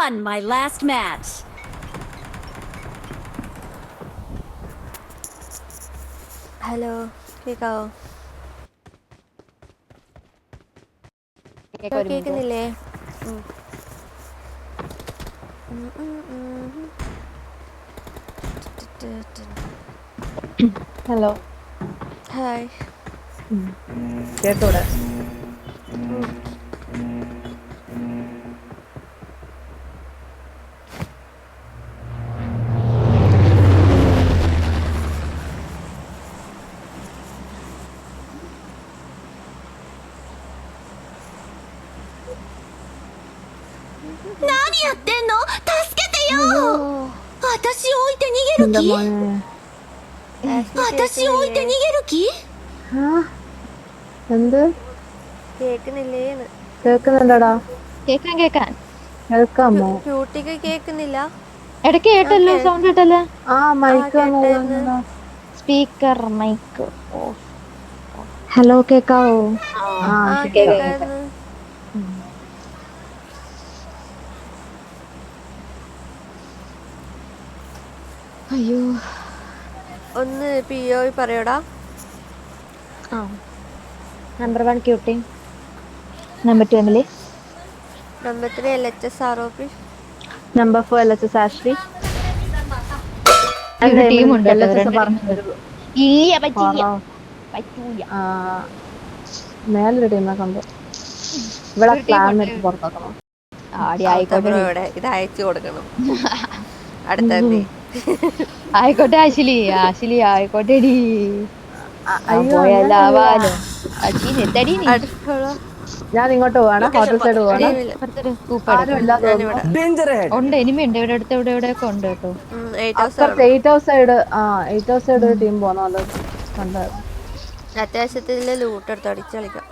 won my last match. Hello കേക്കാവോ? കേക്കുന്നില്ലേ? Hello. Hi. കേട്ടൂടെ?何やってんの？助けてよ！私を置いて逃げる気？私を置いて逃げる気？എന്ത് കേക്കുന്നില്ലേന്ന്? കേക്കുന്നുണ്ടടാ? കേക്കാൻ കേൾക്കാമോ? ക്യൂട്ടിക്ക് കേക്കുന്നില്ല? ഇടയ്ക്ക് കേട്ടല്ലോ, സൗണ്ട് കേട്ടല്ലോ. ആ മൈക്ക് വന്നല്ലോ. Speaker mic. ഹലോ, കേക്കാവോ? ആ കേക്കായിരുന്നു. അയ്യോ, ഒന്ന് PO പറയോടാ. Number 1 cutie, number 2 Emily, number 3 LHS ROP, number 4 LHS Ashley. ടീമുണ്ട് കേട്ടോ. ഇല്ല, പറ്റൂല. മേലൊരു ടീമിനെ കണ്ടു. ഇവിടെ ക്ലാൻമേറ്റ് പുറത്താക്കണം. ആയിക്കോട്ടെ, ഇത് അയച്ചു കൊടുക്കണം. അടുത്തന്നെ ആയിക്കോട്ടെ ആശിലി ആയിക്കോട്ടെ. അയ്യോ, ഞാൻ ഇങ്ങോട്ട് പോവാണ്, ഹോട്ടൽ സൈഡ് പോവാണ്. ഉണ്ട്, ഇനിമയുണ്ട് ഇവിടെ അടുത്ത്, എവിടെയൊക്കെ ഉണ്ട് കേട്ടോ. 8 ഹൗസ് സൈഡ് ഒരു ടീം പോണല്ലോ കണ്ടായിരുന്നു. അത്യാവശ്യത്തില് ലൂട്ട് എടുത്ത് അടിച്ച് കളിക്കാം.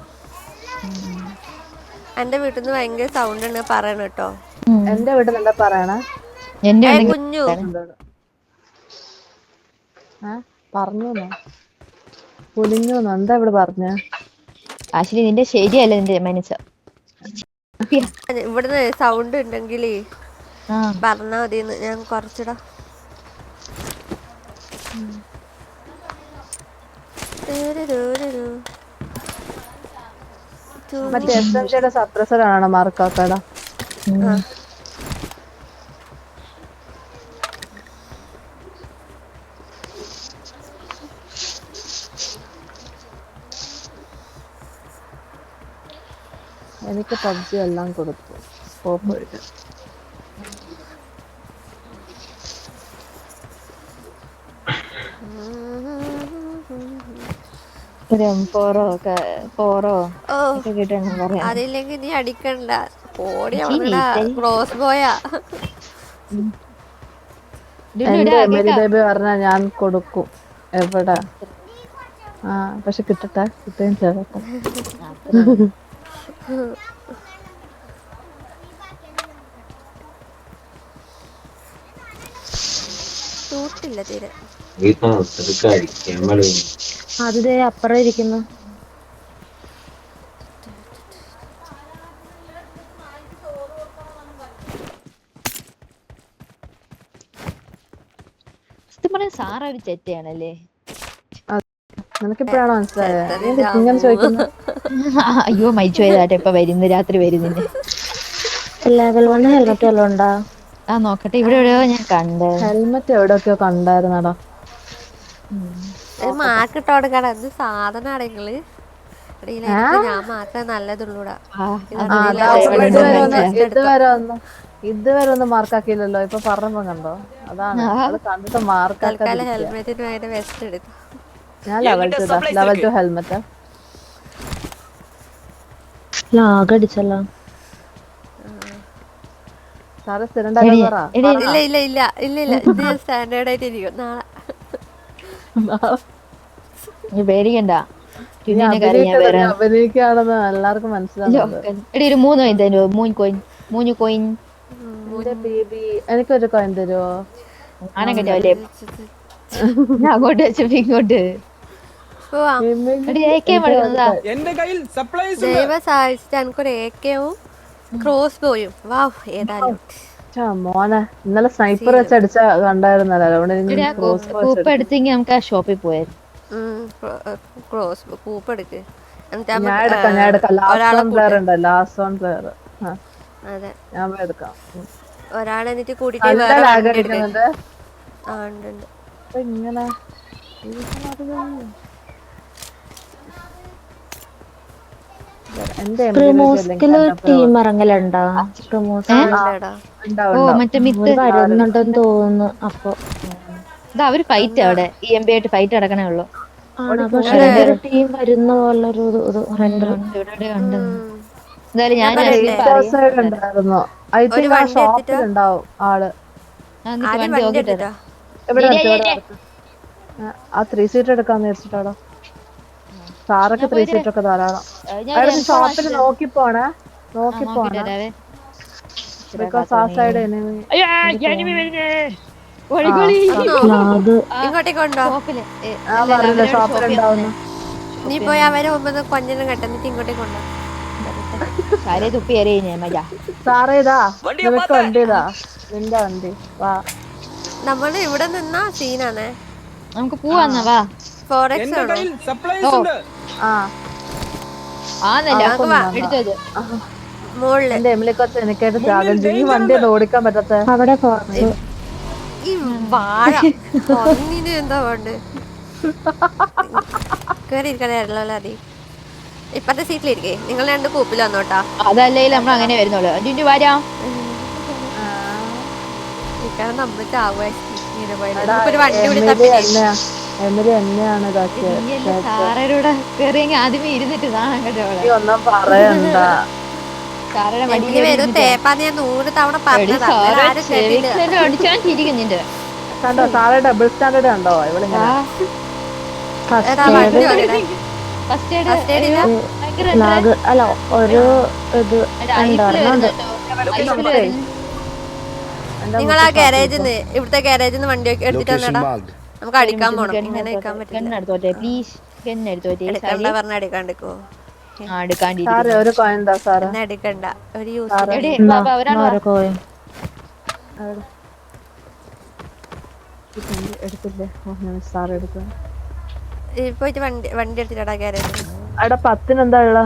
എന്റെ വീട്ടിൽ നിന്ന് ഭയങ്കര സൗണ്ട് ഉണ്ട് പറയണ കേട്ടോ. എന്റെ വീട്ടിൽ എന്താ പറയണേ? കുഞ്ഞു പറഞ്ഞു കുലിഞ്ഞു എന്താ ഇവിടെ പറഞ്ഞ? ആശിലി, നിന്റെ ശരിയല്ല, നിന്റെ മനസ്സ്. ഇവിടുന്ന് സൗണ്ട് ഉണ്ടെങ്കിലേ പറഞ്ഞാ മതിന്ന്, ഞാൻ കുറച്ചിടാ. മറ്റേ SMGയുടെ സപ്രസർ ആണോ മാർക്കാക്കടാ? എനിക്ക് PUBG എല്ലാം കൊടുത്തു. സ്കോപ്പ് എടുക്കാൻ അതില്ലെങ്കിൽ നീ അടിക്കണ്ട. ഓടിയാ ക്രോസ് ബോയാ. എന്റെ എമിലി ബേബി പറഞ്ഞാ ഞാൻ കൊടുക്കും. എവിടെ? പക്ഷെ കിട്ടട്ടെ, കിട്ടുകയും ചെയ്യട്ടെ. തൂട്ടില്ല തീരെ. അതിതേ അപ്പുറം ഇരിക്കുന്നു. സാറ ഒരു ചെറ്റയാണല്ലേ. നിനക്കിപ്പോഴാണോ മനസ്സിലായത്? ഇങ്ങനെ ചോദിക്കുന്നു. അയ്യോ, മരിച്ചു പോയതാട്ടെ. ഇപ്പൊ വരുന്നു, രാത്രി വരുന്നില്ലേ. ലെവൽ 1 ഹെൽമെറ്റ് വല്ലതും ഉണ്ടാ? നോക്കട്ടെ, ഇവിടെ എവിടെയോ ഞാൻ കണ്ടേ. ഹെൽമെറ്റ് എവിടെയൊക്കെയോ കണ്ടായിരുന്നടാ. മാക്കിട്ട് കൊടുക്കട. എന്ത് സാധനാണ് നിങ്ങള്? ഞാൻ മാത്രമേ നല്ലതുള്ളൂടാ. ഇതുവരെ ഒന്നും മാർക്കാക്കിയില്ലല്ലോ. ഇപ്പൊ പറഞ്ഞപ്പോ കണ്ടോ? അതാണ് അത് കണ്ടിട്ട് മാർക്കാക്കാൻ. തൽക്കാലം ഹെൽമെറ്റിന് വേണ്ടി വെസ്റ്റ് എടുക്കും. ഞാൻ ലെവൽ 2 ഹെൽമെറ്റ് ലാഗടിച്ചല്ലോ. സാറ് സ്ഥിരം ഡയലോഗറാ? ഇല്ല, ഇത് സ്റ്റാൻഡേർഡ് ആയിട്ട് ഇരിക്കും. നാളെ പേടിക്കണ്ട, അഭിനയിക്കുകയാണെന്ന് എല്ലാവർക്കും മനസ്സിലാവുന്നുണ്ട്. എനിക്കൊരു കോയിൻ തരുമോ? അങ്ങോട്ട് വെച്ചപ്പോ ഇങ്ങോട്ട്. ദൈവം സഹായിച്ചിട്ട് എനിക്കൊരു AKവും ക്രോസ് ബോയും. വാവ്, ഏതായാലും മോനെ ഇന്നലെ സ്നൈപ്പർ വെച്ച് അടിച്ച കണ്ടായിരുന്നല്ലോ അവിടെ ക്രോസ് കൂപ്പ് എടുത്തെങ്കിൽ നമുക്ക് ആ ഷോപ്പിൽ പോയത്. ക്രോസ് കൂപ്പ് എടുക്ക്. ഞാൻ എടുക്കാം ലാസ്റ്റ് ഓൺ പ്ലെയർ ഉണ്ട് ലാസ്റ്റ് ഓൺ പ്ലെയർ. അതെ ഞാൻ പോയി എടുക്കാം. ഒരാളെ എന്നിട്ട് കൂട്ടിട്ട് വേറെ വണ്ടി എടുക്ക്. ഇങ്ങനെ ടീം ഇറങ്ങലുണ്ടോ? വരുന്നുണ്ടെന്ന് തോന്നുന്നു. അപ്പൊ അവര് ഫൈറ്റ് അവിടെ EMP ആയിട്ട് ഫൈറ്റ് നടക്കണേ ഉള്ളൂ. പക്ഷെ ടീം വരുന്ന പോലൊരു എന്തായാലും ഞാൻ ഉണ്ടായിരുന്നു. ഐ തിങ്ക് ആ ഷോപ്പിലുണ്ടാവും ആള്. വണ്ടി നോക്കിട്ടാ എവിടെ ആ 3 സീറ്റ് എടുക്കാന്ന് വെച്ചിട്ടാടോ. സാറൊക്കെ 3 സീറ്റ് ഒക്കെ ധാരാളം. ഷോപ്പിൽ നോക്കി പോണേ ബിക്കോസ് ആ സൈഡ് ഷോപ്പിലുണ്ടാവുന്നു. നീ പോയി അവരെ മുമ്പ് കൊഞ്ചനം കെട്ടെന്നിട്ട് ഇങ്ങോട്ടേക്ക് കൊണ്ടോ. സാറേ ഇതാ നിനക്ക് വണ്ടി ഇതാ നിന്റെ വണ്ടി വാ. നമ്മള് ഇവിടെ നിന്നാ സീനാണേ. നമുക്ക് പോവാന്നാ വാ. 4x മുകളില് എന്റെ എമിലിക്കൊച്ച് എനിക്കായിട്ട് ത്യാഗം ചെയ്യും. ഈ വണ്ടി ഓടിക്കാൻ പറ്റാത്ത അവിടെ ഈ വാഴ ഒന്നിന് എന്താ വേണ്ട കേറി ഇരിക്കണല്ലോ. അതി ഇപ്പത്തെ സീറ്റിലിരിക്കേ. നിങ്ങൾ 2 കൂപ്പിൽ വന്നോട്ടാ. അതല്ലേ നമ്മൾ അങ്ങനെ വരുന്നുള്ളൂ. അഞ്ചു വരാം. നമ്മൾ ഒരു വണ്ടി എന്നെയാണ് സാറൂടെ കേറിയെങ്കിൽ ആദ്യമേ ഇരുന്നിട്ട് കാണാൻ കേട്ടോ. ഒന്നും പറയണ്ട. സാറയുടെ വരും തേപ്പാന്ന് ഞാൻ 100 തവണ പറഞ്ഞതാ. അടിച്ചോണ്ടിരിക്കുന്നുണ്ട്. കണ്ടോ സാറേ ഡബിൾ സ്റ്റാൻഡേർഡ് കണ്ടോ ഇവിടെ അല്ല ഒരു ഇത് നിങ്ങൾ ആ ഗാരേജിന്ന് ഇവിടുത്തെ ഗാരേജിന്ന് വണ്ടി എടുത്തിട്ട് വന്നടാ. നമുക്ക് അടിക്കാൻ പോണം. ഇങ്ങനെ അടിക്കാൻ പറ്റില്ല. എടുക്കണ്ട പറഞ്ഞ അടിക്കാണ്ടിക്കോ. ഒരു കോയിൻ എന്താ സാറേ അടിക്കണ്ട. ഒരു എടുത്തില്ലേ സാറ് എടുക്കുക. പോയിട്ട് വണ്ടി എടുത്തിട്ടാ ഗാരേജിൽ. അവിടെ 10 എന്താ ഉള്ള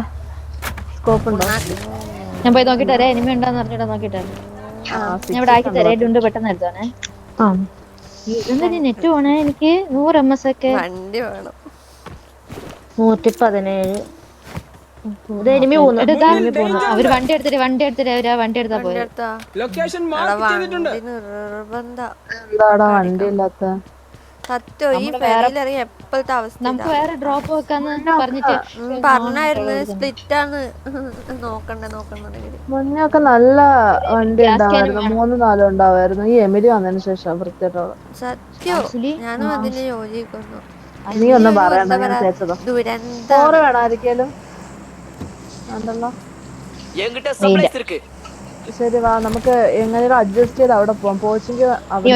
സ്കോപ്പ് ഉണ്ടോ? ഞാൻ പോയി നോക്കിട്ട് വരാം. എനിമി ഉണ്ടോന്ന് പറഞ്ഞിട്ട് നോക്കിട്ട് ഞാൻ ഇവിടെ ആക്കി തരായിട്ടുണ്ട്. പെട്ടെന്ന് എടുത്തോണേ. എന്താ നെറ്റ് പോണേ എനിക്ക് 100 MS ഒക്കെ. വണ്ടി വേണം. 117 അവര് വണ്ടി എടുത്തിട്ട് അവരാ വണ്ടി എടുത്താ പോയത്. എന്താടാ വണ്ടി ഇല്ലാത്ത സത്യം ഈ ഫെറിയിലിറങ്ങി എപ്പോഴത്തെ അവസ്ഥ. നമുക്ക് വേറെ ഡ്രോപ്പ് വെക്കാന്ന് പറഞ്ഞിട്ട് പറഞ്ഞായിരുന്നു. സ്പ്ലിറ്റ് ആണ് നോക്കണ്ടേ. മുന്നൊക്കെ നല്ല വണ്ടി ഉണ്ടാവായിരുന്നു. 3-4 ഉണ്ടാവായിരുന്നു. ഈ എമിലി വന്നതിന് ശേഷം വൃത്തിയായിട്ടുള്ള സത്യം. ഞാനും അതിന് യോജിക്കുന്നു. നീ ഒന്നും പറയണ്ട. ഞാൻ തേച്ചതോ ചോറ് വേണമായിരിക്കലും ഉണ്ടല്ലോ. ശരി വാ നമുക്ക് എങ്ങനെയും അഡ്ജസ്റ്റ് ചെയ്ത് അവിടെ പോവാം. പോച്ചെങ്കിൽ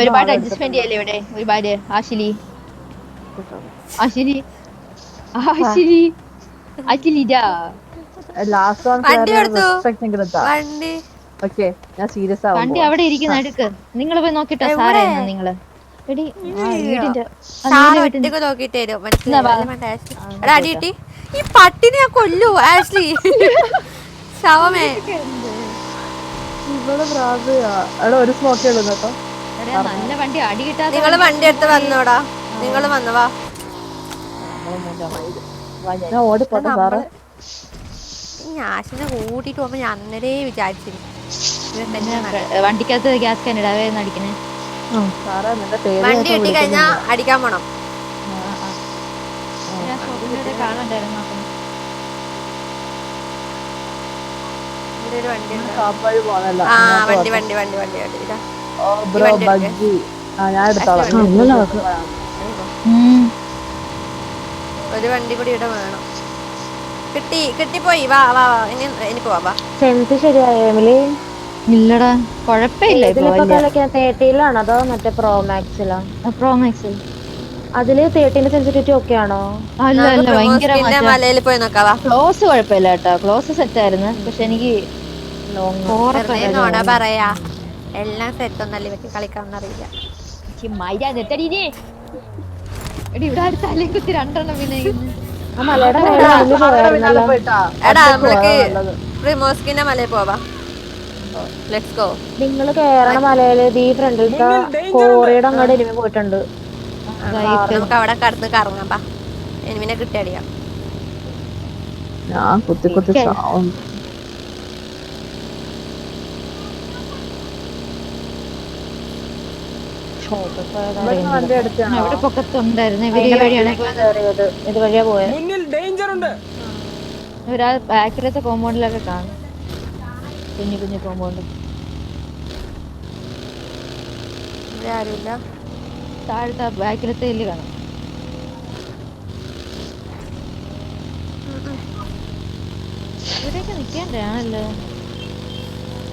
ഒരുപാട് അഡ്ജസ്റ്റ്മെന്റ് ചെയ്യല്ലേ ഇവിടെ. ഒരുപാട് ആശിലി ഞാൻ സീരിയസ് ആവും. വണ്ടി അവിടെ ഇരിക്കുന്ന അടുക്ക്. നിങ്ങൾ പോയി നോക്കിട്ടോ സാറേ. നിങ്ങള് നോക്കിട്ട് അടി കിട്ടി. ഈ പട്ടിനെ ഞാൻ കൊല്ലൂ ആഷ്ലി. ശവമേ ഒരു സ്മോക്കേ ഉള്ളൂ കേട്ടോ. നല്ല വണ്ടി അടി കിട്ടാതെ. നിങ്ങള് വണ്ടി എടുത്ത് വന്നോടാ. നിങ്ങള് വന്നവാ. ഞാൻ ഓടിപ്പോട്ടെ സാറേ. ഈ ആശിനെ കൂട്ടിട്ട് പോകുമ്പോ ഞാൻ അന്നേരേ വിചാരിച്ചിരുന്നു വണ്ടിക്കകത്ത് ഗ്യാസ് ക്യാൻ ഇടാവേ അടിക്കണേ. വണ്ടി കിട്ടി കഴിഞ്ഞാ അടിക്കാൻ പോണം. കാണണ്ടായിരുന്നു. ഒരു വണ്ടി കൂടി ഇവിടെ വേണം. കിട്ടിപ്പോയി. വാ വാ എനിക്ക് പോവാ. ശരിയായോ? ഇല്ലടാ കൊഴപ്പില്ല. 30-ലാണോ അതോ മറ്റേ പ്രോ മാക്സിലോ? പ്രോ മാക്സിൽ. അതില് 30 സെൻസിറ്റിവിറ്റി ഒക്കെ ആണോ? അല്ല ഭയങ്കര മലയിൽ പോയി നോക്കാവാ. ക്ലോസ് കുഴപ്പമില്ല കേട്ടോ. ക്ലോസ് സെറ്റ് ആയിരുന്നു. പക്ഷെ എനിക്ക് പറയാ എല്ലാം സെറ്റ് ഒന്നല്ല ഇവർക്ക് കളിക്കാനൊന്നും അറിയില്ല. ഇവിടെ അടുത്ത തലയിൽ കുത്തി 2 എണ്ണം പിന്നെ ആ മലയുടെ മേലെ അതില് പോയായിരുന്നല്ലോ. എടാ നമ്മൾക്ക് പ്രിമോസ്കിന്റെ മലയിൽ പോവാ. Let's go. നിങ്ങള് കേറണ മലയില് ഈ ഫ്രണ്ടിലത്തെ കോറിയുടെ അങ്ങോട്ട് ഇനിമി പോയിട്ടുണ്ട്. നമുക്ക് അവിടെ കടന്ന് കറങ്ങാം. പാ എനിമിനെ കിട്ടിയടിയാ. ഞാൻ കുത്തി കുത്തി സാവും. വണ്ടി എടുത്താണോ? ഇവിടെ പൊക്കത്തുണ്ടായിരുന്നു. ഇവര് ഈ വഴിയാണ് ഇത് വഴിയാ പോയത്. ഒരാൾ ബാക്കിലത്തെ കോമ്പൗണ്ടിലൊക്കെ കാണും. കുഞ്ഞു കുഞ്ഞു കോമ്പൗണ്ട്. ഇവിടെ ആരുമില്ല. താഴത്തെ ബാക്കിലത്തെ ഇല്ല് കാണും. ഇവിടെയൊക്കെ നിൽക്കേണ്ടതാണല്ലോ.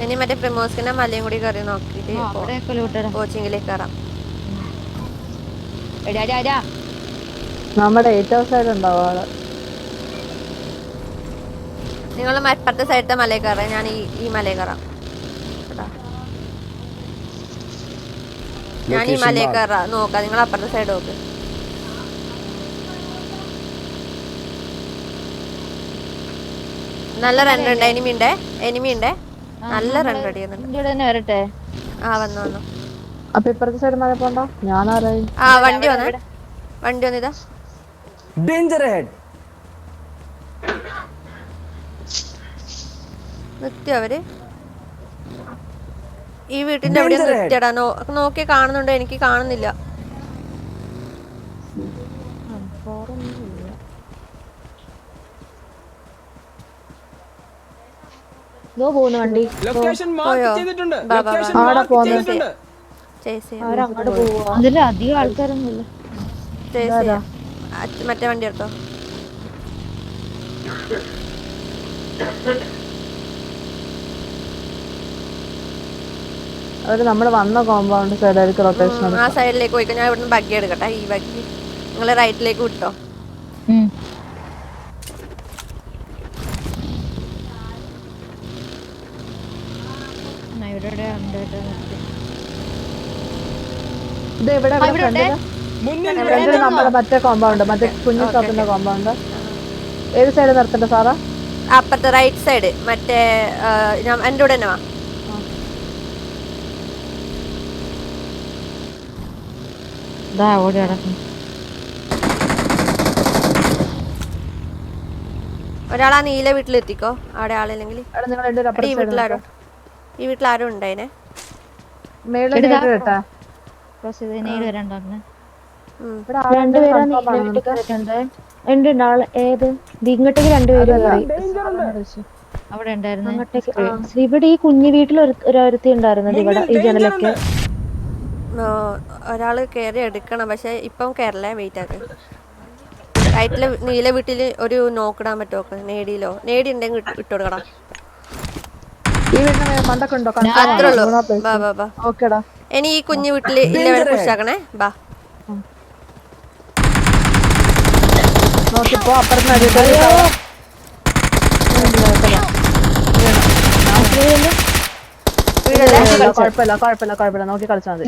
ഇനി മറ്റേ പ്രിമോസ്കിന്റെ മലയും കൂടി കയറി നോക്കിട്ട് അവിടെയൊക്കെ ലൂട്ടടാ. കോച്ചിങ്ങിലേക്ക് കയറാം. നമ്മുടെ ഏറ്റവും സൈഡ് ഉണ്ടാവും ആള്. നിങ്ങൾ മറ്റത്തെ സൈഡത്തെ മലയിൽ കയറാം. ഞാൻ ഈ മലയിൽ കയറാം. ഞാൻ ഈ മലയിൽ കയറാം. നോക്കാം. നിങ്ങൾ അപ്പുറത്തെ സൈഡ് നോക്ക്. നല്ല റൺ ഉണ്ട്. എനിമി ഉണ്ട്. നല്ല റൺ റെഡി ചെയ്യുന്നുണ്ട്. വരട്ടെ. ആ വന്നു. അപ്പൊ ഇപ്പുറത്തെ സൈഡ് മഴ പോണ്ട. ഞാനാരായി? ആ വണ്ടി വന്നിതാ. Danger head. നിർത്തിയോ അവര്? ഈ വീട്ടിന്റെ എവിടെ നിർത്തിയടാ? നോക്കി കാണുന്നുണ്ടോ? എനിക്ക് കാണുന്നില്ല. പോകുന്നു വണ്ടി. അവരങ്ങോട്ട് പോവാ. അതില് അധികം ആൾക്കാരൊന്നുമില്ല. മറ്റേ വണ്ടി എടുത്തോ. അവര് നമ്മള് വന്ന കോമ്പൗണ്ട് സൈഡിലേക്ക് റൊട്ടേഷൻ. ആ സൈഡിലേക്ക് പോയിക്കോ. ഞാൻ ഇവിടുന്ന് ബഗ്ഗി എടുക്കട്ടെ. ഈ ബഗ്ഗി നിങ്ങള് റൈറ്റിലേക്ക് വിട്ടോ. നമ്മുടെ മറ്റേ കോമ്പൗണ്ട്, മറ്റേ കുഞ്ഞു ഷോപ്പിന്റെ കോമ്പൗണ്ട്. ഏത് സൈഡ് നിർത്തണ്ട സാറാ? അപ്പുറത്തെ റൈറ്റ് സൈഡ്. മറ്റേ എന്റെ കൂടെ തന്നെ വാ. ഒരാളാ നീല വീട്ടിലെത്തിക്കോ. അവിടെ ആളില്ലെങ്കിൽ ഈ വീട്ടിലാരും ഉണ്ടായിനെ. ഇങ്ങോട്ടേക്ക് 2 പേര് അവിടെ ഉണ്ടായിരുന്നു. ഇവിടെ ഈ കുഞ്ഞു വീട്ടിൽ ഒരുത്തി ഉണ്ടായിരുന്നത്. ഇവിടെ ഈ ജനലൊക്കെ ഒരാള് കയറി എടുക്കണം. പക്ഷെ ഇപ്പം കയറല്ലേ. വെയിറ്റ് ആക്ക്. റൈറ്റില് നീല വീട്ടില് ഒരു നോക്കിടാൻ പറ്റുമോ? നേടി ഉണ്ടെങ്കിൽ ഇട്ടുകൊടുക്കണം. അത്രേ ഉള്ളൂ. ബാ. ഇനി ഈ കുഞ്ഞു വീട്ടില് ഇല്ലവരെ പുഷാക്കണേ. ബാ. കുഴപ്പമില്ല നോക്കി കളിച്ചാൽ മതി.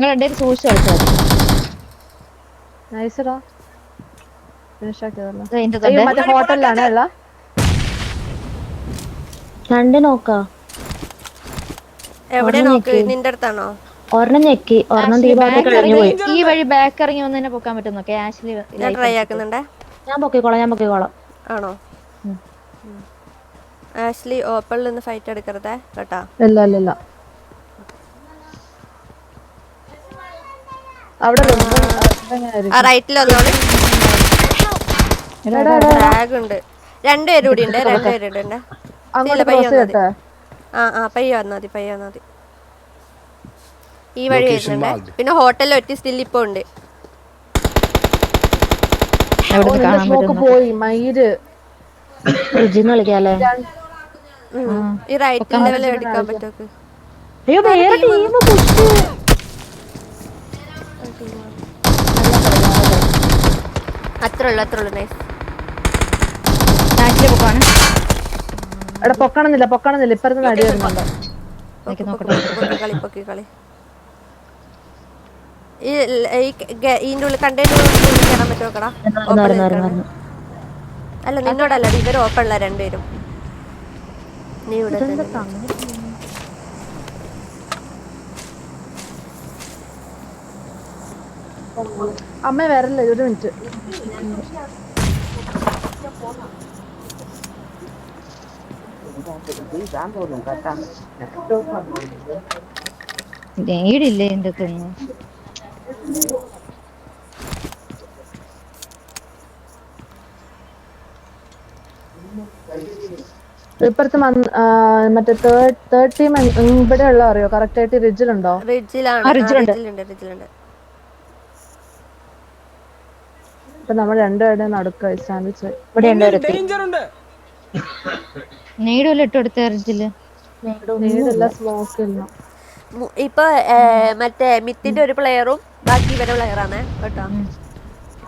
മറ്റേ ഹോട്ടലിലാണ് ഉള്ള 2 നോക്കാ. എവിടെ നോക്ക്? നിന്റെ അടുത്താണോ? ഒരെണ്ണം ഞെക്കി. ഒരെണ്ണം ഈ വഴി ബാക്ക് ഇറങ്ങി വന്നതിനെ പൊക്കാൻ പറ്റും. ഞാൻ ട്രൈ ആക്കുന്നുണ്ടേ. ഞാൻ പൊക്കിക്കോളാം. ആണോ? ആഷ്ലി ഓപ്പണിൽ നിന്ന് ഫൈറ്റ് എടുക്കരുതേ കേട്ടാ. ഇല്ല അവിടെ റൈറ്റിൽ വന്നോളൂ. ബാഗ് ഉണ്ട്. 2 പേര് കൂടി ഉണ്ട്. 2 പേരുണ്ട്. പയ്യ വന്നാ മതി. ഈ വഴി വരുന്നുണ്ട്. പിന്നെ ഹോട്ടലിൽ ഒറ്റ സ്റ്റിൽ ഇപ്പൊ ഉണ്ട്. പോയി മയില് കളിക്കാല്ലേ. ഈ റൈറ്റ് ലെവലിൽ എടുക്കാൻ പറ്റുമോ? അത്രേ ഉള്ളൂ. നൈസ്. പൊക്കണമെന്നില്ല. ഇപ്പറത്ത് നടി വരുന്നുണ്ട്. കളി ഇതിന്റെ ഉള്ളിൽ കണ്ടെയ്നർ കയറാൻ പറ്റുമോ നോക്കടാ? ഓപ്പൺ നിൽക്കണം. അല്ല നിന്നോടല്ല, ഇവർ ഓപ്പണില്ല രണ്ടുപേരും. നീ ഇവിടെ അമ്മ വരല്ലേ, ഒരു മിനിറ്റ്. നേടില്ലേ എന്റെ അടുത്തൊന്നും. ഇപ്പഴത്തെ മറ്റേ തേർഡ് ടീം ഇവിടെ ഉള്ള അറിയോ? കറക്റ്റ് ആയിട്ട് റിഡ്ജിലുണ്ടോ? റിഡ്ജിലുണ്ട്. ഇപ്പൊ നമ്മൾ രണ്ടുപേരുടെ നടുക്ക സ്റ്റാൻഡ്. ഇവിടെ നേടുമല്ലോ ഇട്ട് കൊടുത്ത റിഡ്ജില്. നേടല്ല, സ്മോക്ക് ഇല്ല. ഇപ്പൊ മറ്റേ മിത്തിന്റെ ഒരു പ്ലെയറും ബാക്കി ഇവരെ പ്ലെയറാണ് കേട്ടോ.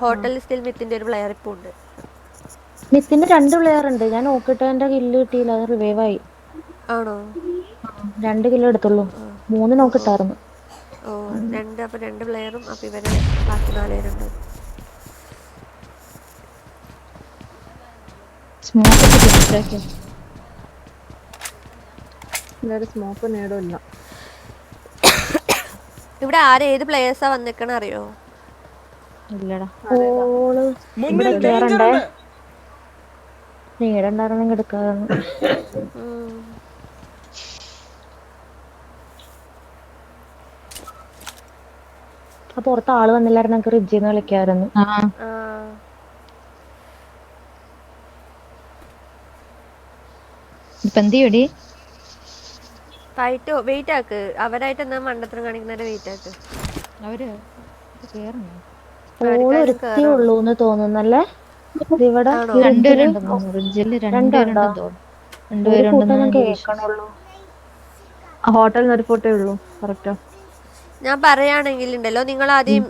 ഹോട്ടൽ സ്റ്റിൽ മിത്തിന്റെ ഒരു പ്ലെയർ ഇപ്പൊ ഉണ്ട്. മിത്തിന്റെ 2 പ്ലെയർ ഉണ്ട്. ഞാൻ നോക്കിട്ട് എന്റെ കില്ല് കിട്ടിയില്ല, അത് റിവൈവ് ആയി. ആണോ? 2 കിലോ എടുത്തുള്ളൂ, 3 നോക്കിട്ടായിരുന്നു. ഓ 2. അപ്പൊ 2 പ്ലെയറും അപ്പൊ ഇവര് ബാക്കി 4 പേരുണ്ട്. സ്മോക്ക് നേടില്ല. ഇവിടെ ഏത് പ്ലേയേഴ്സാ വന്നിക്കണ അറിയോ? ഇല്ലടാ. ഇവിടെ കേറണ്ടേ? നീടണ്ടായിരുന്നെങ്കിൽ എടുക്കാറുണ്ട്. അപ്പൊ പുറത്ത് ആള് വന്നില്ലായിരുന്നു, നമുക്ക് റിഡ്ജിന്ന് വിളിക്കായിരുന്നു. ഇപ്പൊ എന്ത് ചെയ്യടി? ഫൈറ്റ് വെയിറ്റ് ആക്ക്. അവരായിട്ട് എന്താ മണ്ടത്തരം കാണിക്കുന്നവരെ വെയിറ്റ് ആക്ക്. അവര് കേറുന്നു. ഉള്ളൂന്ന് തോന്നുന്നല്ലേ? ഇവിടെ ഹോട്ടലിൽ ഒരു ഫോട്ടോയേ ഉള്ളൂ. കറക്റ്റാ. ഞാൻ പറയുകയാണെങ്കിൽ ഉണ്ടല്ലോ, നിങ്ങൾ ആദ്യം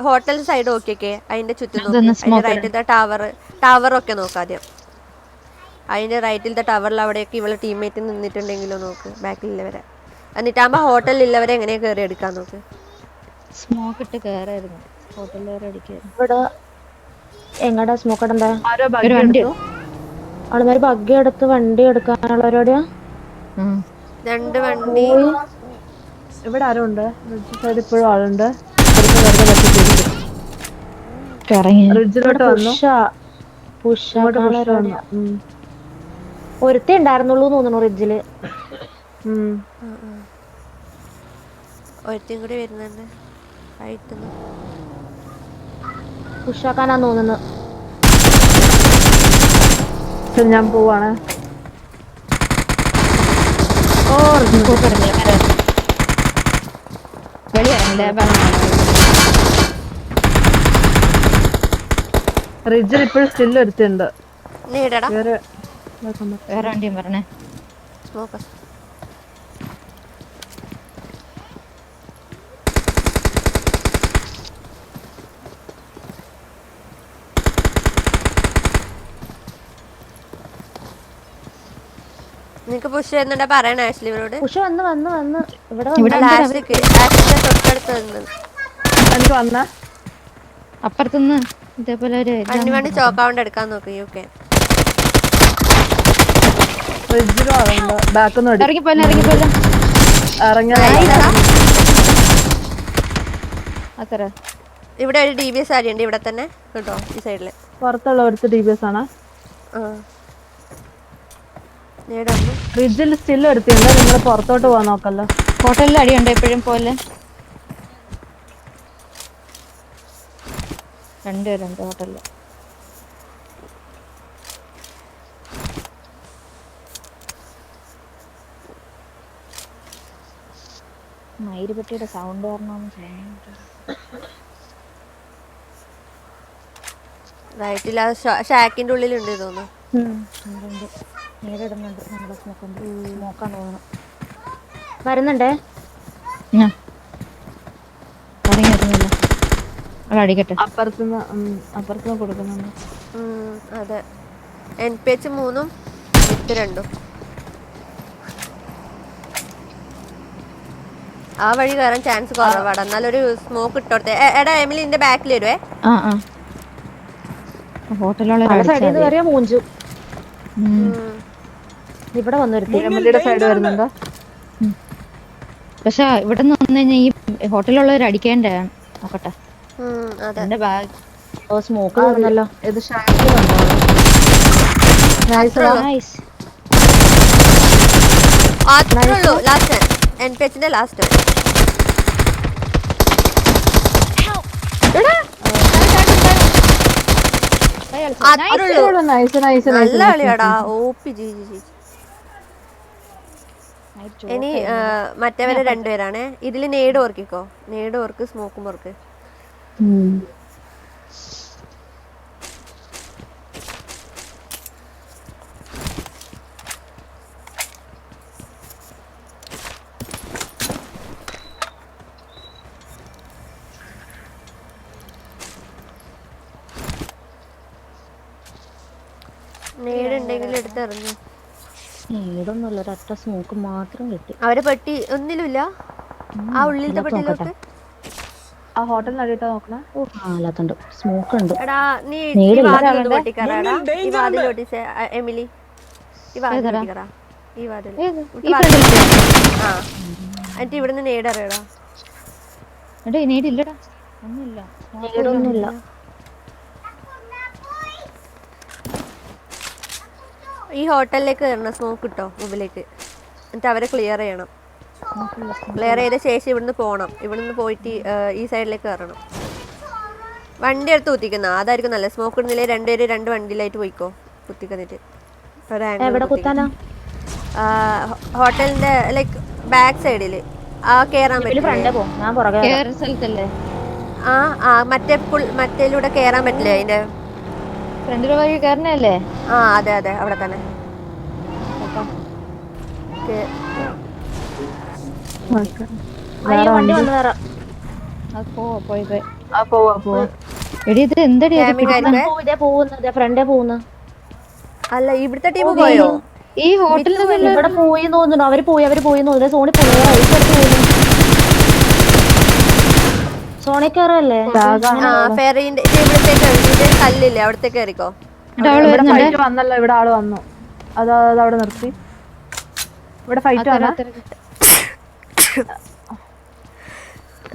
ഹോട്ടൽ സൈഡ് നോക്കിയൊക്കെ അതിന്റെ ചുറ്റും അതിന്റെ റൈറ്റിലത്തെ ടവറൊക്കെ നോക്കാദ്യം. അതിന്റെ റൈറ്റിലത്തെ ടവറിൽ അവിടെയൊക്കെ ഇവളെ ടീംമേറ്റ് നിന്നിട്ടുണ്ടെങ്കിലോ നോക്ക്, ബാക്കിലുള്ളവരെ. എന്നിട്ടാകുമ്പോ ഹോട്ടലിലുള്ളവരെ എങ്ങനെയാ കയറി എടുക്കാൻ നോക്ക്. സ്മോക്ക് ഇട്ട് കയറായിരുന്നു ഹോട്ടലിൽ. ഇവിടെ എങ്ങടാ സ്മോക്ക് ഇടണ്ടേ? ആൾമാര് ബഗ്ഗി എടുത്ത് വണ്ടി എടുക്കാനുള്ളവരോടെയാ. 2 വണ്ടി ഇവിടെ ആരും ഉണ്ട്. സൈഡ് ഇപ്പോഴും ആളുണ്ട്. ഒരുത്തി ഉണ്ടായിരുന്നുള്ളൂ തോന്നുന്നു റിഡ്ജില്. ഒരുത്തിയും കൂടി വരുന്നുണ്ട്. പുഷാക്കാനാ തോന്നുന്നു. ഞാൻ പോവാണ്. റിഡ്ജിൽ ഇപ്പോഴും സ്റ്റിൽ എടുത്തുണ്ട്. വേറെ വണ്ടിയും പറഞ്ഞേ. നിനക്ക് പുഷ് ചെയ്യുന്നുണ്ടാ പറയണ ആഷ്ലിവരോട്. പുഷ് വന്ന് ഇവിടെ തൊട്ടടുത്ത് അപ്പുറത്തുനിന്ന് ഇതേപോലെ വണ്ടി ചോക്കാവണ്ട് എടുക്കാൻ നോക്ക്. യുക്കെ ഇവിടെ ഒരു DBS ആരി ഉണ്ട് ഇവിടെ തന്നെ കേട്ടോ, ഈ സൈഡില്. പുറത്തുള്ള ഒരു DBS ആണ്. ഫ്രിഡ്ജിൽ സ്റ്റിൽ എടുത്തിട്ടുണ്ട്. നിങ്ങൾ പുറത്തോട്ട് പോകാൻ നോക്കല്ലോ. ഹോട്ടലിൽ അടിയുണ്ട് എപ്പോഴും പോലെ. 2 പേരുണ്ട് ഹോട്ടലില്. മയിലുപെട്ടിയുടെ സൗണ്ട് പറഞ്ഞോന്ന് റൈറ്റിൽ ആ ഷാക്കിന്റെ ഉള്ളിലുണ്ട് തോന്നുന്നു. നേരിടുന്നുണ്ട്. നമ്മുടെ നോക്കാൻ തോന്നുന്നു. വരുന്നുണ്ടേ. അടിക്കട്ടെ. അപ്പുറത്തുനിന്ന് കൊടുക്കുന്നുണ്ട്. അതെ. NPH 3 2. ആ വഴി കയറാൻ ചാൻസ് കുറവാണ്. എന്നാലൊരു സ്മോക്ക് ഇട്ടോട്ടെ. എടാ എമിലി നിന്റെ ബാക്കിൽ വരുവേ. ഹോട്ടലുള്ള സൈഡിൽ നിന്ന് കയറിയാ മൂഞ്ചു. ഇവിടെ വന്നിരുത്തി എമിലിയുടെ സൈഡ് വരുന്നുണ്ടോ? പക്ഷെ ഇവിടെ നിന്ന് വന്നു കഴിഞ്ഞാൽ ഈ ഹോട്ടലുള്ളവർ അടിക്കേണ്ട നോക്കട്ടെ. എന്റെ ബാഗ് സ്മോക്ക് വരുന്നല്ലോ. ഇത് ഷാൻസ് വന്നോ? നൈസ്. അത്രേ ഉള്ളൂ. ലാസ്റ്റ് എൻപെച്ചിന്റെ ലാസ്റ്റ്. നല്ല കളിയാടാ. OP G. ഇനി മറ്റവരെ രണ്ടുപേരാണ്. ഇതില് നേട് ഓർക്കിക്കോ. നേട് ഓർക്ക്, സ്മോക്കും ഓർക്ക്. നേടുണ്ടെങ്കിൽ എടുത്തെറിഞ്ഞു. നേടൊന്നുമില്ല, ഒരൊറ്റ സ്മോക്ക് മാത്രം കിട്ടി. അവരെ പെട്ടി ഒന്നിലുമില്ല. ആ ഉള്ളിലത്തെ പെട്ടിയിലോട്ട് ആ ഹോട്ടലിനടിയിട്ടാ നോക്കണേ. അല്ലാത്തുണ്ട്, സ്മോക്ക് ഉണ്ട്. എടാ നീ ഈ വാതിലൊന്ന് പൊട്ടിക്കറാടാ. ഈ വാതിൽ പൊട്ടിച്ച എമിലി, ഈ വാതിൽ പൊട്ടിക്കറാ. ഈ വാതിൽ ആ എന്നിട്ട് ഇവിടുന്ന് നേടറിയടാ. നേടില്ലടാ, ഒന്നുമില്ല. നേടൊന്നുമില്ല. ഈ ഹോട്ടലിലേക്ക് കയറണം. സ്മോക്ക് കിട്ടോ മുമ്പിലേക്ക്. എന്നിട്ട് അവരെ ക്ലിയർ ചെയ്യണം. ക്ലിയർ ചെയ്ത ശേഷം ഇവിടുന്ന് പോകണം. ഇവിടുന്ന് പോയിട്ട് ഈ സൈഡിലേക്ക് കയറണം. വണ്ടി എടുത്ത് കുത്തിക്കുന്ന അതായിരിക്കും നല്ല. സ്മോക്ക് ഇടുന്നില്ലേ രണ്ടുപേര് രണ്ട് വണ്ടിയിലായിട്ട് പോയിക്കോ. കുത്തിക്കന്നിട്ട് ഹോട്ടലിന്റെ ലൈക്ക് ബാക്ക് സൈഡില് ആ കേറാൻ പറ്റില്ല. മറ്റേലൂടെ കേറാൻ പറ്റില്ല. അതിന്റെ ഫ്രണ്ടിലെ വഴി കയറണല്ലേ? ആ അതെ അതെ, അവിടെ തന്നെ. അല്ല ഇവിടുത്തെ ടീം പോയോ? ഈ ഹോട്ടലിൽ ഇവിടെ പോയി തോന്നുന്നു. അവര് പോയി തോന്നുന്നു. Sony Sony കയറല്ലേ? ഫെറിന്റെ ഇവിടത്തേക്ക് കല്ലില്ലേ, അവിടത്തേക്ക് കയറിക്കോ. വന്നല്ലോ, ഇവിടെ ആള് വന്നു. അത് അവിടെ നിർത്തി. ഇവിടെ ഫൈറ്റ് വന്ന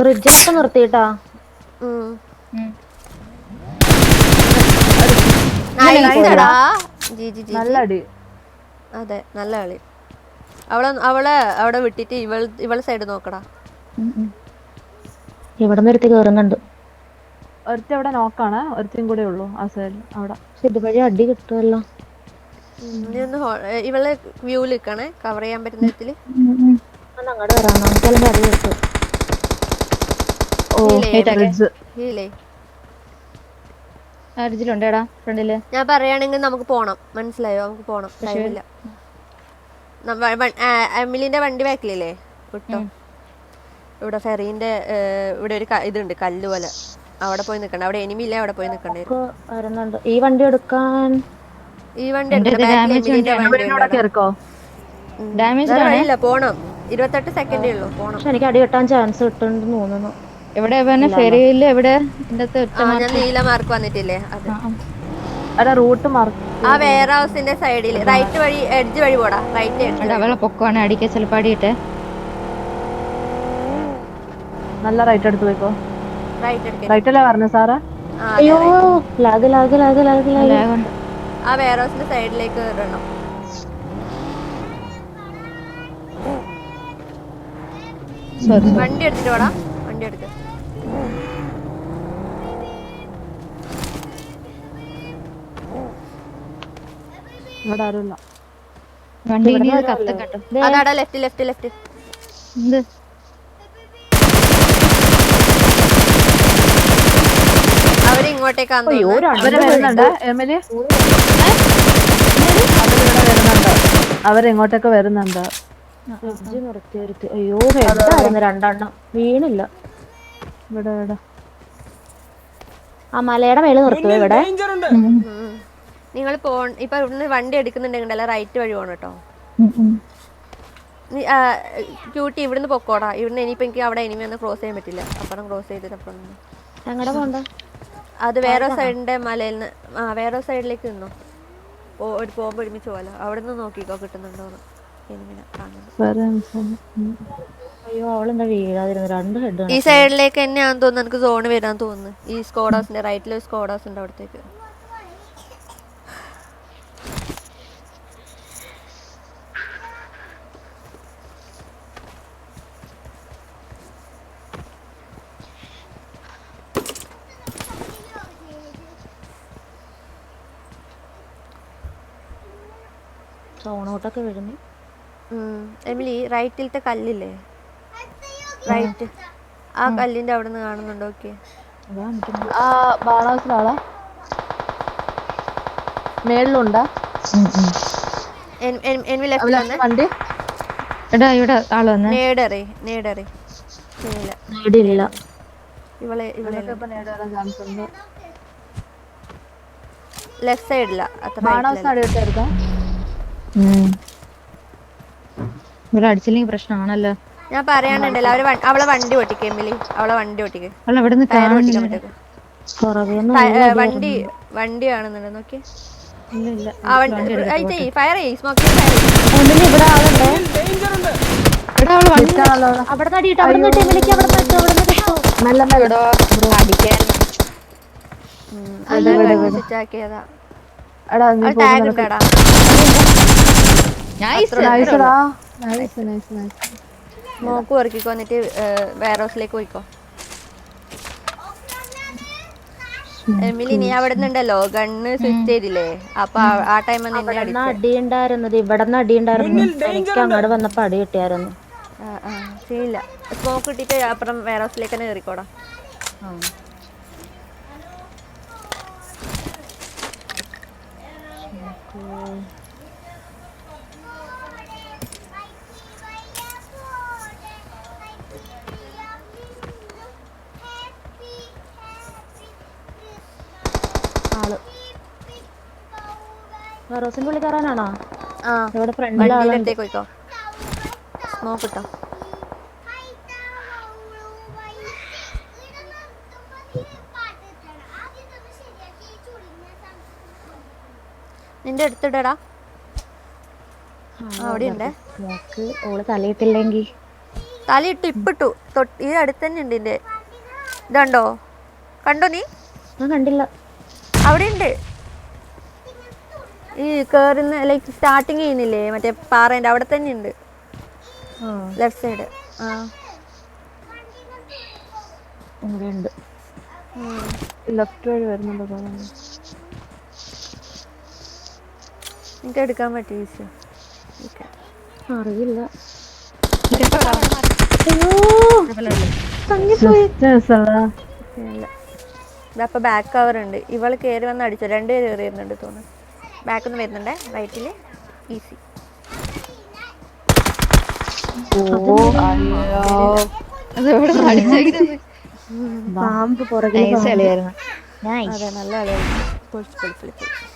റിജക്ട് നിർത്തിട്ടാ. നല്ല അടി. അതെ നല്ല കളി. അവളെ അവിടെ വിട്ടിട്ട് ഇവളെ സൈഡ് നോക്കടാ. ഇവിടെ നിർത്തി കേറുന്നുണ്ട്. ഒരുത്തി അവിടെ നോക്കാണ്. ഒരുത്തിയും കൂടെ ഉള്ളൂ ആ സൈഡിൽ. അവിടെ ഇതുവഴി അടി കിട്ടുമല്ലോ. ഇവളെ വ്യൂ നിൽക്കണേ, കവർ ചെയ്യാൻ പറ്റുന്ന വിധത്തില്. അങ്ങോട്ട് വരാം, നമുക്കെല്ലാം അടി കിട്ടും. ഞാൻ പറയുകയാണെങ്കിൽ നമുക്ക് പോണം. മനസ്സിലായോ? നമുക്ക് പോണം. ടൈമില്ല. എമിലിന്റെ വണ്ടി ബാക്കിലില്ലേ വിട്ടോ. ഇവിടെ ഫെറീന്റെ ഇവിടെ ഒരു ഇതുണ്ട്, കല്ല് പോലെ. അവിടെ പോയി നിക്കണ്ട. അവിടെ എനിമി ഇല്ല, അവിടെ പോയി നിക്കണ്ടേ. ഈ വണ്ടി എടുക്കാൻ പോണം. 28 സെക്കൻഡേ ഉള്ളൂ. പോണം. എനിക്ക് അടി കിട്ടാൻ ചാൻസ് കിട്ടുന്നുണ്ടെന്ന് തോന്നുന്നു. എവിടെ ഫെറിയില് എവിടെ? ഞാൻ നീല മാർക്ക് വന്നിട്ടില്ലേ? അതെ, റൂട്ട് മാർക്ക്. ആ വെയർ ഹൗസിന്റെ സൈഡില് റൈറ്റ് വഴി, എഡ്ജ് വഴി പോടാ. റൈറ്റ് അവളെ പൊക്കമാണ് അടിക്കാൻ ചിലപ്പോ അടിയിട്ടെ. നല്ല റൈറ്റ് എടുത്ത് പോയിക്കോ. റൈറ്റ് അല്ലേ പറഞ്ഞു സാറാ? അയ്യോ ലാഗ്. ആ വെയർ ഹൗസിന്റെ സൈഡിലേക്ക് കയറണം. വണ്ടി എടുത്തിട്ട് പോടാ. വണ്ടി എടുക്ക. ഇവിടെ ആരുമില്ല. വണ്ടി കത്തും കേട്ടോ. അതാടാ ലെഫ്റ്റ്. എന്ത് അവരിങ്ങോട്ടേക്കാന്ന് വരുന്നുണ്ട്. എമിലി അവരെങ്ങോട്ടൊക്കെ വരുന്നുണ്ട്. അയ്യോ ഹെഡായിരുന്നു, രണ്ടെണ്ണം വീണില്ല. ഇവിടെ ആ മലയുടെ മേളിൽ നിർത്തുവോ ഇവിടെ? നിങ്ങൾ ഇപ്പൊ ഇവിടുന്ന് വണ്ടി എടുക്കുന്നുണ്ടെങ്കിൽ റൈറ്റ് വഴി പോണം കേട്ടോ. ക്യൂട്ടി ഇവിടുന്ന് പൊക്കോടാ. ഇവിടുന്ന് ഇനിയിപ്പോൾ എനിക്ക് അവിടെ എനിമി ഒന്നും ക്രോസ് ചെയ്യാൻ പറ്റില്ല. അപ്പുറം ക്രോസ് ചെയ്തിട്ട് അപ്പുറം ഞങ്ങളുടെ പോണ്ട അത് വേറെ സൈഡിൻ്റെ മലയിൽ നിന്ന് വേറെ സൈഡിലേക്ക് നിന്നോ. ഒരു പോകുമ്പോൾ ഒരുമിച്ച് പോകാലോ. അവിടെ നിന്ന് നോക്കിക്കോ കിട്ടുന്നുണ്ടോന്ന് എനിമിനെ കാണുന്നത്. അയ്യോ അവളെന്താ വീഴാതിരുന്നു. 2 ഹെഡ്. ഈ സൈഡിലേക്ക് തന്നെയാണെന്ന് തോന്നുന്നു. എനിക്ക് സോണ് വരാൻ തോന്നുന്നു. ഈ സ്ക്വാഡ് ഹൗസിൻ്റെ റൈറ്റിൽ ഒരു സ്ക്വാഡ് ഹൗസ് ഉണ്ട് അവിടത്തേക്ക്. സോണോട്ടൊക്കെ വരുന്നു. എമിലി റൈറ്റിലത്തെ കല്ലില്ലേ, റൈറ്റ് ആ കല്ലിന്റെ അവിടെ നിന്ന് കാണുന്നുണ്ടോ? ഓക്കെ, ആ ബാണാസിലാളാ മേളിലുണ്ടാ വണ്ടി? എടാ ഇവിടെ ആള് വന്നേ. നേടറി നേടിയില്ല. ഇവളെ ചാൻസ് ഉണ്ട്. ലെഫ്റ്റ് സൈഡില അത്ര ബാണാസ് അടിയിട്ടെടുക്കാം. ഇവിടെ അടിച്ചില്ലെങ്കിൽ പ്രശ്നമാണല്ലോ. ഞാൻ പറയാനുണ്ടല്ലോ അവളെ വണ്ടി ഓട്ടിക്ക് എമിലി, അവളെ വണ്ടി ഓട്ടിക്ക്. വണ്ടി കാണുന്നുണ്ട് നോക്കി. ഫയർ ചെയ്യ്, സ്മോക്കിംഗ് ഫയർ ചെയ്യ്. ഇവിടെ ആളുണ്ട്. അവിടെ നടിയിട്ട് അവിടെ നിന്ന് എമിലിക്ക് അവിടെ അടിക്കാൻ സെറ്റാക്കിയതാ. എടാ നീ ടാഗ് ഉണ്ടടാ. സ്മോക്ക് വർക്കിക്കോ, എന്നിട്ട് വെയർ ഹൗസിലേക്ക് പോയിക്കോ. എമിലി നീ അവിടെ നിന്നുണ്ടല്ലോ ഗണ്ണ് സ്വിച്ച് ചെയ്തില്ലേ, അപ്പൊ ആ ടൈം അടിയുണ്ടായിരുന്നത്. ഇവിടെ നിന്ന് അടിയുണ്ടായിരുന്നു. എനിക്ക് അങ്ങോട്ട് വന്നപ്പോ അടി കിട്ടിയായിരുന്നു. ചെയ്യില്ല. സ്മോക്ക് ഇട്ടിട്ട് അപ്പുറം വെയർ ഹൗസിലേക്ക് തന്നെ കയറിക്കോടാ. റോസിന്റെ ഉള്ളിൽ കയറാനാണോ? ഇവിടെ ഫ്രണ്ടിലേക്ക് പോയിക്കോ. സ്മോക്ക് ഇട്ടോ. നിന്റെ അടുത്തിടടാ. അവിടെ ഉണ്ട് സ്മോക്ക്. ഓള് തലയിട്ടില്ലെങ്കിൽ തലയിട്ടു. ഇപ്പിട്ടു. ഈ അടുത്ത് തന്നെ ഉണ്ട്. ഇതിന്റെ ഇതുണ്ടോ? കണ്ടോ നീ? കണ്ടില്ല. അവിടെ ഉണ്ട്. ഈ കേറുന്ന ലൈക്ക് സ്റ്റാർട്ടിങ് ചെയ്യുന്നില്ലേ മറ്റേ പാറേന്റെ അവിടെ തന്നെ ഉണ്ട്. Left side. ഉണ്ട്. ലെഫ്റ്റ് വഴി വരുന്നുണ്ടോ തോന്നുന്നു. എനിക്ക് എടുക്കാൻ പറ്റും. അറിയില്ല. അപ്പൊ ബാക്ക് കവർ ഉണ്ട്. ഇവള് കയറി വന്ന് അടിച്ചോ. 2 പേര് കയറി വരുന്നുണ്ട് തോന്നുന്നു. ബാക്ക് നിന്ന് വരുന്നുണ്ടേ റൈറ്റില്. ഈസി. പാമ്പ് പുറകിൽ. അതെ, നല്ല കളിയായിരുന്നു.